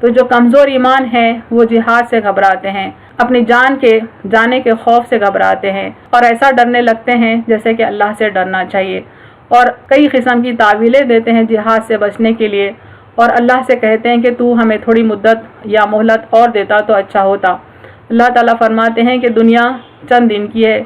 تو جو کمزور ایمان ہے وہ جہاد سے گھبراتے ہیں، اپنی جان کے جانے کے خوف سے گھبراتے ہیں اور ایسا ڈرنے لگتے ہیں جیسے کہ اللہ سے ڈرنا چاہیے، اور کئی قسم کی تعویلیں دیتے ہیں جہاد سے بچنے کے لیے، اور اللہ سے کہتے ہیں کہ تو ہمیں تھوڑی مدت یا مہلت اور دیتا تو اچھا ہوتا۔ اللہ تعالیٰ فرماتے ہیں کہ دنیا چند دن کی ہے،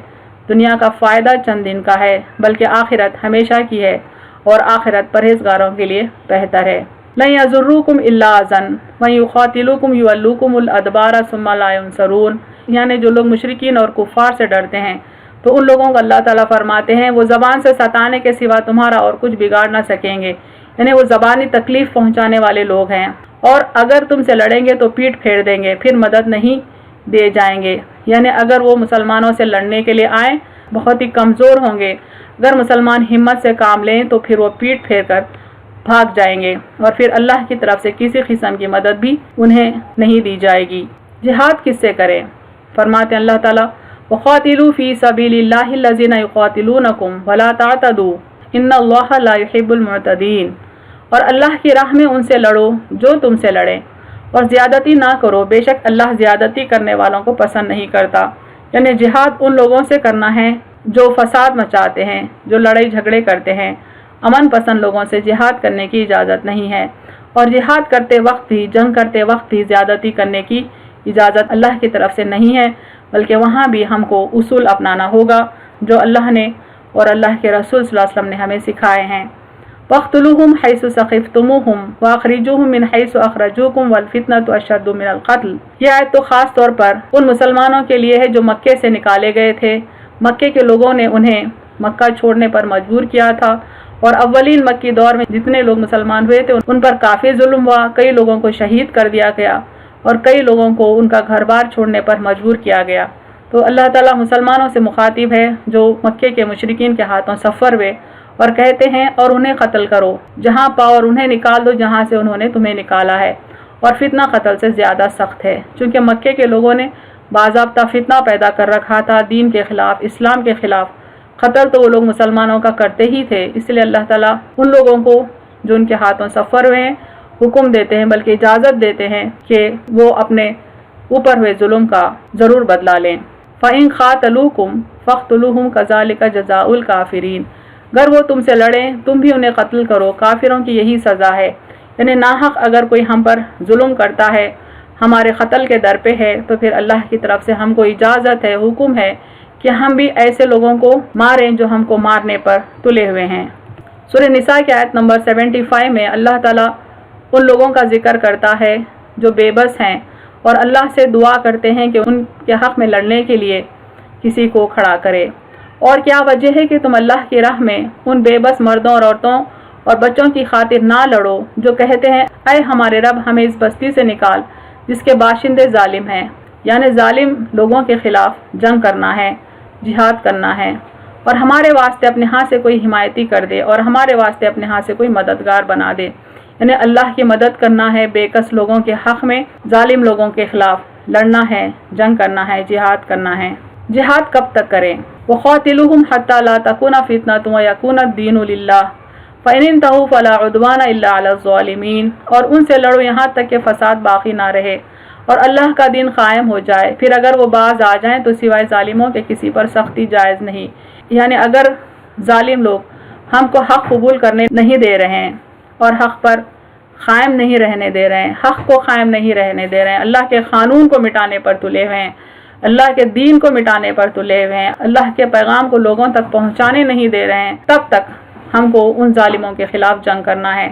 دنیا کا فائدہ چند دن کا ہے، بلکہ آخرت ہمیشہ کی ہے، اور آخرت پرہیزگاروں کے لیے بہتر ہے۔ لَن يَضُرُّوكُمْ إِلَّا أَذًى وَإِن يُقَاتِلُوكُمْ يُوَلُّوكُمُ الْأَدْبَارَ ثُمَّ لَا يُنصَرُونَ، یعنی جو لوگ مشرکین اور کفار سے ڈرتے ہیں تو ان لوگوں کو اللہ تعالیٰ فرماتے ہیں وہ زبان سے ستانے کے سوا تمہارا اور کچھ بگاڑ نہ سکیں گے، یعنی وہ زبانی تکلیف پہنچانے والے لوگ ہیں، اور اگر تم سے لڑیں گے تو پیٹ پھیر دیں گے، پھر مدد نہیں دے جائیں گے، یعنی اگر وہ مسلمانوں سے لڑنے کے لیے آئیں بہت ہی کمزور ہوں گے، اگر مسلمان ہمت سے کام لیں تو پھر وہ پیٹ پھیر کر بھاگ جائیں گے، اور پھر اللہ کی طرف سے کسی قسم کی مدد بھی انہیں نہیں دی جائے گی۔ جہاد کس سے کریں؟ فرماتے ہیں اللہ تعالیٰ وَقَاتِلُوا فِي سَبِيلِ اللَّهِ الَّذِينَ يُقَاتِلُونَكُمْ وَلَا تَعْتَدُوا إِنَّ اللَّهَ لَا يُحِبُّ الْمُعْتَدِينَ، اور اللہ کی راہ میں ان سے لڑو جو تم سے لڑیں، اور زیادتی نہ کرو، بے شک اللہ زیادتی کرنے والوں کو پسند نہیں کرتا۔ یعنی جہاد ان لوگوں سے کرنا ہے جو فساد مچاتے ہیں، جو لڑائی جھگڑے کرتے ہیں، امن پسند لوگوں سے جہاد کرنے کی اجازت نہیں ہے، اور جہاد کرتے وقت بھی، جنگ کرتے وقت بھی زیادتی کرنے کی اجازت اللہ کی طرف سے نہیں ہے، بلکہ وہاں بھی ہم کو اصول اپنانا ہوگا جو اللہ نے اور اللہ کے رسول صلی اللہ علیہ وسلم نے ہمیں سکھائے ہیں۔ وَاقْتُلُوهُمْ حَيْثُ ثَقِفْتُمُوهُمْ وَأَخْرِجُوهُمْ مِنْ حَيْثُ أَخْرَجُوكُمْ وَالْفِتْنَةُ أَشَدُّ مِنَ الْقَتْلِ، یہ آیت تو خاص طور پر ان مسلمانوں کے لیے ہے جو مکے سے نکالے گئے تھے، مکے کے لوگوں نے انہیں مکہ چھوڑنے پر مجبور کیا تھا، اور اولین مکی دور میں جتنے لوگ مسلمان ہوئے تھے ان پر کافی ظلم ہوا، کئی لوگوں کو شہید کر دیا گیا، اور کئی لوگوں کو ان کا گھر بار چھوڑنے پر مجبور کیا گیا۔ تو اللہ تعالیٰ مسلمانوں سے مخاطب ہے جو مکے کے مشرکین کے ہاتھوں سفر ہوئے، اور کہتے ہیں اور انہیں قتل کرو، جہاں پاؤ اور انہیں نکال دو جہاں سے انہوں نے تمہیں نکالا ہے، اور فتنہ قتل سے زیادہ سخت ہے، چونکہ مکے کے لوگوں نے باضابطہ فتنہ پیدا کر رکھا تھا دین کے خلاف، اسلام کے خلاف، قتل تو وہ لوگ مسلمانوں کا کرتے ہی تھے، اس لیے اللہ تعالیٰ ان لوگوں کو جو ان کے ہاتھوں سفر ہوئے ہیں حکم دیتے ہیں، بلکہ اجازت دیتے ہیں کہ وہ اپنے اوپر ہوئے ظلم کا ضرور بدلہ لیں۔ فَإِن قَاتَلُوكُمْ فَاقْتُلُوهُمْ كَذَلِكَ جَزَاءُ الْكَافِرِينَ، اگر وہ تم سے لڑیں تم بھی انہیں قتل کرو، کافروں کی یہی سزا ہے۔ یعنی ناحق اگر کوئی ہم پر ظلم کرتا ہے، ہمارے قتل کے در پہ ہے، تو پھر اللہ کی طرف سے ہم کو اجازت ہے، حکم ہے کہ ہم بھی ایسے لوگوں کو ماریں جو ہم کو مارنے پر تلے ہوئے ہیں۔ سورہ نساء کی آیت نمبر 75 میں اللہ تعالیٰ ان لوگوں کا ذکر کرتا ہے جو بے بس ہیں اور اللہ سے دعا کرتے ہیں کہ ان کے حق میں لڑنے کے لیے کسی کو کھڑا کرے۔ اور کیا وجہ ہے کہ تم اللہ کی راہ میں ان بے بس مردوں اور عورتوں اور بچوں کی خاطر نہ لڑو جو کہتے ہیں اے ہمارے رب ہمیں اس بستی سے نکال جس کے باشندے ظالم ہیں، یعنی ظالم لوگوں کے خلاف جنگ کرنا ہے، جہاد کرنا ہے، اور ہمارے واسطے اپنے ہاں سے کوئی حمایتی کر دے اور ہمارے واسطے اپنے ہاں سے کوئی مددگار بنا دے۔ یعنی اللہ کی مدد کرنا ہے، بے کس لوگوں کے حق میں ظالم لوگوں کے خلاف لڑنا ہے، جنگ کرنا ہے، جہاد کرنا ہے۔ جہاد کب تک کریں؟ وَقَاتِلُوهُمْ حَتَّى لَا تَكُونَ فِتْنَةٌ وَيَكُونَ الدِّينُ لِلَّهِ فَإِنِ انتَهُوا فَلَا عُدْوَانَ إِلَّا عَلَى الظَّالِمِينَ، اور ان سے لڑو یہاں تک کہ فساد باقی نہ رہے اور اللہ کا دین قائم ہو جائے، پھر اگر وہ باز آ جائیں تو سوائے ظالموں کے کسی پر سختی جائز نہیں۔ یعنی اگر ظالم لوگ ہم کو حق قبول کرنے نہیں دے رہے ہیں اور حق پر قائم نہیں رہنے دے رہے ہیں، حق کو قائم نہیں رہنے دے رہے ہیں، اللہ کے قانون کو مٹانے پر تلے ہوئے ہیں، اللہ کے دین کو مٹانے پر تلے ہوئے ہیں، اللہ کے پیغام کو لوگوں تک پہنچانے نہیں دے رہے ہیں، تب تک ہم کو ان ظالموں کے خلاف جنگ کرنا ہے۔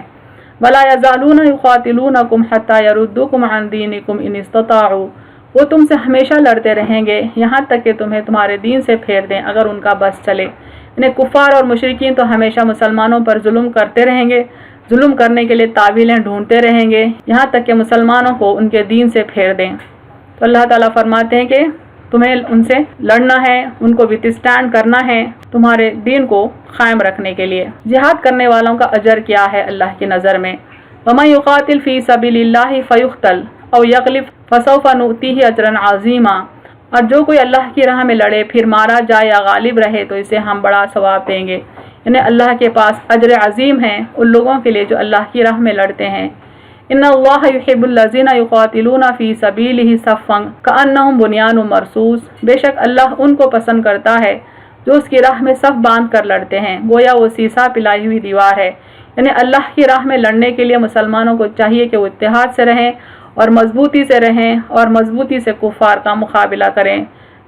وَلَا يَزَالُونَ يُقَاتِلُونَكُمْ حَتَّى يَرُدُّوكُمْ عَنْ دِينِكُمْ إِنِ اسْتَطَاعُوا، وہ تم سے ہمیشہ لڑتے رہیں گے یہاں تک کہ تمہیں تمہارے دین سے پھیر دیں اگر ان کا بس چلے۔ یعنی کفار اور مشرکین تو ہمیشہ مسلمانوں پر ظلم کرتے رہیں گے، ظلم کرنے کے لیے تعویلیں ڈھونڈتے رہیں گے یہاں تک کہ مسلمانوں کو ان کے دین سے پھیر دیں۔ تو اللہ تعالیٰ فرماتے ہیں کہ تمہیں ان سے لڑنا ہے، ان کو وتھ اسٹینڈ کرنا ہے تمہارے دین کو قائم رکھنے کے لیے۔ جہاد کرنے والوں کا اجر کیا ہے اللہ کی نظر میں؟ وَمَن يُقَاتِلْ فِي سَبِيلِ اللَّهِ فَيُقْتَلْ أَوْ يَغْلِبْ فَسَوْفَ نُؤْتِيهِ أَجْرًا عَظِيمًا، اور جو کوئی اللہ کی راہ میں لڑے پھر مارا جائے یا غالب رہے تو اسے ہم بڑا ثواب دیں گے۔ یعنی اللہ کے پاس اجر عظیم ہے ان لوگوں کے لیے جو اللہ کی راہ میں لڑتے ہیں۔ ان اللہ یحب الذین یقاتلون فی سبیلہ صفا کأنہم بنیان مرصوص، بے شک اللہ ان کو پسند کرتا ہے جو اس کی راہ میں صف باندھ کر لڑتے ہیں، گویا وہ سیسا پلائی ہوئی دیوار ہے۔ یعنی اللہ کی راہ میں لڑنے کے لیے مسلمانوں کو چاہیے کہ وہ اتحاد سے رہیں اور مضبوطی سے رہیں اور مضبوطی سے کفار کا مقابلہ کریں،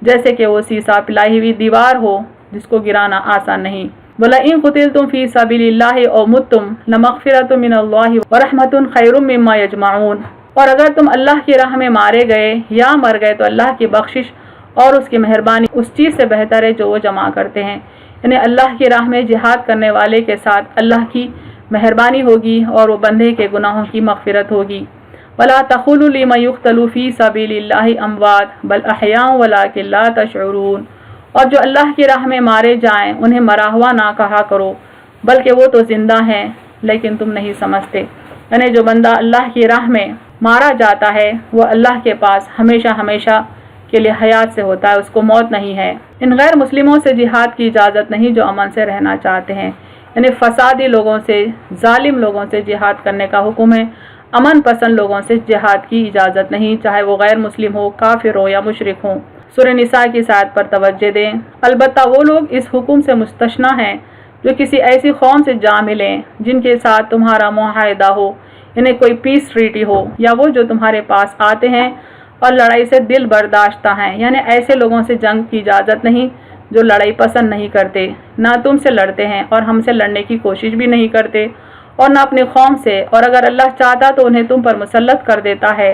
جیسے کہ وہ سیسا پلائی ہوئی دیوار ہو جس کو گرانا آسان نہیں۔ وَلَئِن قُتِلْتُمْ فِي سَبِيلِ اللَّهِ أَوْ مُتُّمْ لَمَغْفِرَةٌ مِّنَ اللَّهِ وَرَحْمَةٌ خَيْرٌ مِّمَّا يَجْمَعُونَ، اور اگر تم اللہ کی راہ میں مارے گئے یا مر گئے تو اللہ کی بخشش اور اس کی مہربانی اس چیز سے بہتر ہے جو وہ جمع کرتے ہیں۔ یعنی اللہ کی راہ میں جہاد کرنے والے کے ساتھ اللہ کی مہربانی ہوگی اور وہ بندے کے گناہوں کی مغفرت ہوگی۔ وَلَا تَقُولُوا لِمَن يُقْتَلُ فِي سَبِيلِ اللَّهِ أَمْوَاتٌ بَلْ أَحْيَاءٌ وَلَٰكِن لَّا تَشْعُرُونَ، اور جو اللہ کی راہ میں مارے جائیں انہیں مرا ہوا نہ کہا کرو، بلکہ وہ تو زندہ ہیں لیکن تم نہیں سمجھتے۔ یعنی جو بندہ اللہ کی راہ میں مارا جاتا ہے وہ اللہ کے پاس ہمیشہ ہمیشہ کے لیے حیات سے ہوتا ہے، اس کو موت نہیں ہے۔ ان غیر مسلموں سے جہاد کی اجازت نہیں جو امن سے رہنا چاہتے ہیں، یعنی فسادی لوگوں سے، ظالم لوگوں سے جہاد کرنے کا حکم ہے، امن پسند لوگوں سے جہاد کی اجازت نہیں، چاہے وہ غیر مسلم ہو، کافر ہو یا مشرک ہوں۔ سورہ نساء کی اس آیت پر توجہ دیں۔ البتہ وہ لوگ اس حکم سے مستثنی ہیں جو کسی ایسی قوم سے جا ملیں جن کے ساتھ تمہارا معاہدہ ہو، یعنی کوئی پیس ٹریٹی ہو، یا وہ جو تمہارے پاس آتے ہیں اور لڑائی سے دل برداشتہ ہیں، یعنی ایسے لوگوں سے جنگ کی اجازت نہیں جو لڑائی پسند نہیں کرتے، نہ تم سے لڑتے ہیں اور ہم سے لڑنے کی کوشش بھی نہیں کرتے، اور نہ اپنی قوم سے، اور اگر اللہ چاہتا تو انہیں تم پر مسلط کر دیتا ہے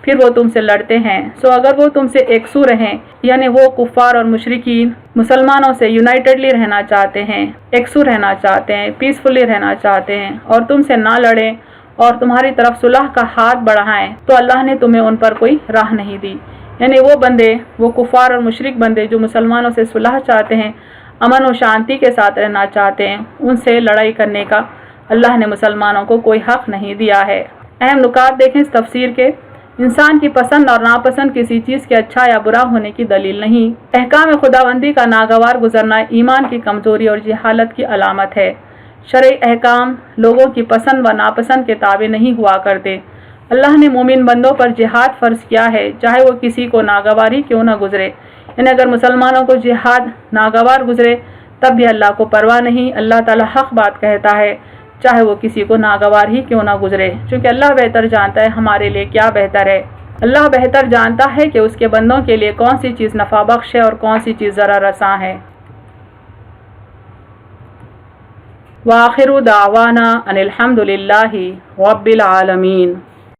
پھر وہ تم سے لڑتے ہیں۔ سو اگر وہ تم سے ایکسو رہیں، یعنی وہ کفار اور مشرکین مسلمانوں سے یونائٹڈلی رہنا چاہتے ہیں، ایکسو رہنا چاہتے ہیں، پیسفلی رہنا چاہتے ہیں اور تم سے نہ لڑیں اور تمہاری طرف صلح کا ہاتھ بڑھائیں، تو اللہ نے تمہیں ان پر کوئی راہ نہیں دی۔ یعنی وہ بندے، وہ کفار اور مشرک بندے جو مسلمانوں سے صلح چاہتے ہیں، امن و شانتی کے ساتھ رہنا چاہتے ہیں، ان سے لڑائی کرنے کا اللہ نے مسلمانوں کو کوئی حق نہیں دیا ہے۔ اہم نکات دیکھیں اس تفسیر کے۔ انسان کی پسند اور ناپسند کسی چیز کے اچھا یا برا ہونے کی دلیل نہیں۔ احکام خداوندی کا ناگوار گزرنا ایمان کی کمزوری اور جہالت کی علامت ہے۔ شرعی احکام لوگوں کی پسند و ناپسند کے تابع نہیں ہوا کرتے۔ اللہ نے مومن بندوں پر جہاد فرض کیا ہے، چاہے وہ کسی کو ناگوار ہی کیوں نہ گزرے۔ یعنی اگر مسلمانوں کو جہاد ناگوار گزرے تب بھی اللہ کو پرواہ نہیں، اللہ تعالی حق بات کہتا ہے چاہے وہ کسی کو ناگوار ہی کیوں نہ گزرے، چونکہ اللہ بہتر جانتا ہے ہمارے لیے کیا بہتر ہے۔ اللہ بہتر جانتا ہے کہ اس کے بندوں کے لیے کون سی چیز نفع بخش ہے اور کون سی چیز ضرر رساں ہے۔ وآخر دعوانا ان الحمد للہ رب العالمین۔